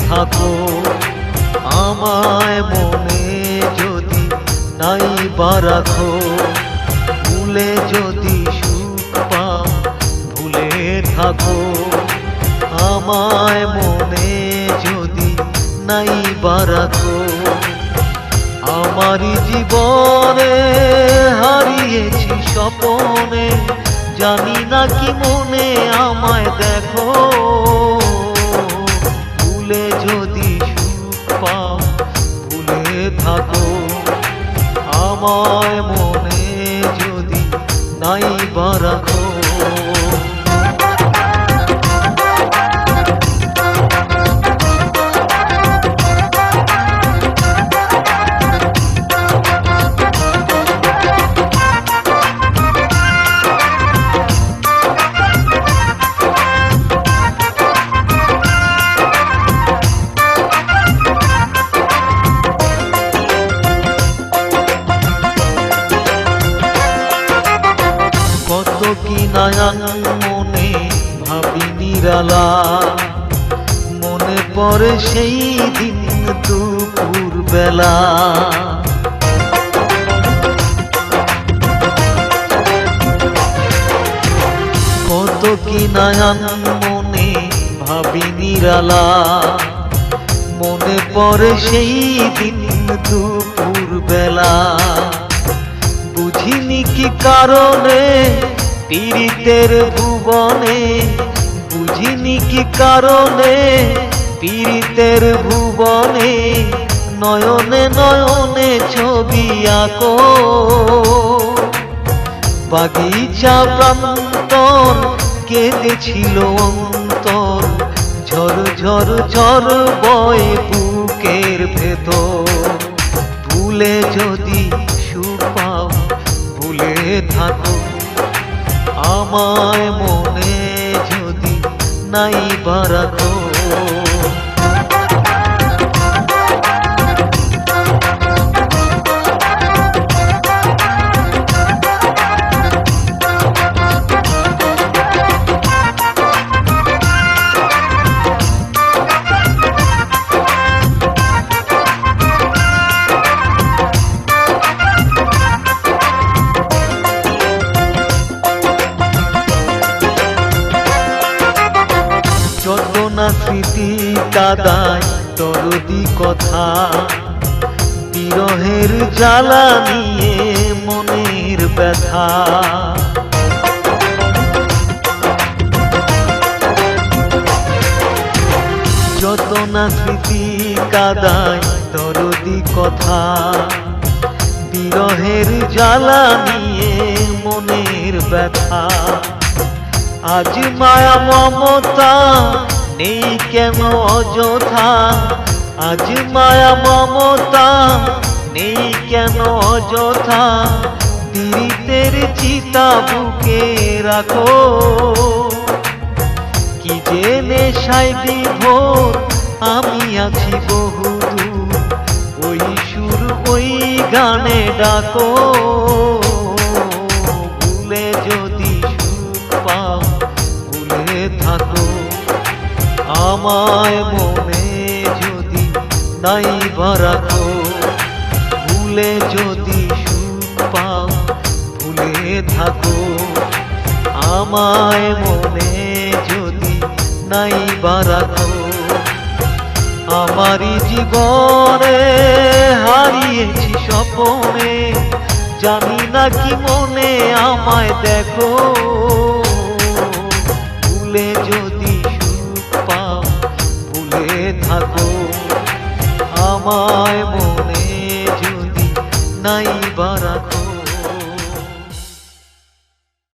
থাকো। আমায় মনে যদি নাই বা রাখো, ভুলে যদি সুখ পাও ভুলে থাকো। আমায় মনে যদি নাই বা রাখো, আমারই জীবনে হারিয়েছি স্বপনে, জানি না কি মনে আমায় দেখো। ভুলে যদি সুখ পাও ভুলে থাকো, আমায় মনে যদি নাই বা রাখো। কত কি নয়ন মনে ভাবি নিরালা, মনে পড়ে সেই দিন দুপুর বেলা। কত কি নয়ন মনে ভাবি নিরালা, মনে পড়ে সেই দিন দুপুর বেলা। বুঝিনি কি কারণে পীড়িতের ভুবনে, বুঝিনি কি কারণে পীড়িতের ভুবনে, নয়নে নয়নে ছবি আঁকো। বাগিচা প্রান্তর কেঁদেছিল অন্তর, ঝড় ঝড় ঝড় বয়ে বুকের ভেতর। ভুলে যদি সুখ পাও ভুলে থাকো, আমায় মনে যদি নাই বা রাখো। যত না স্মৃতি কাদায় দরদি কথা, বিরহের জ্বালা নিয়ে মনের ব্যথা। যত না স্মৃতি কাদায় দরদি কথা, বিরহের জ্বালা নিয়ে মনের ব্যথা। আজ মায়া মমতা নেই কেন অযথা, আজ মায়া মমতা নেই কেন অযথা। পীড়িতের চিতা বুকে রাখো, কি যে নেশায় বিভোর আমি আছি বহুদূর। ওই সুর ওই গানে ডাকো, ভুলে যদি সুখ পাও ভুলে থাকো। আমায় মনে যদি নাই বা রাখো, ভুলে যদি সুখ পাও ভুলে থাকো। আমায় মনে যদি নাই বা রাখো, আমারই জীবনে হারিয়েছি স্বপনে, জানি না কি মনে আমায় দেখো।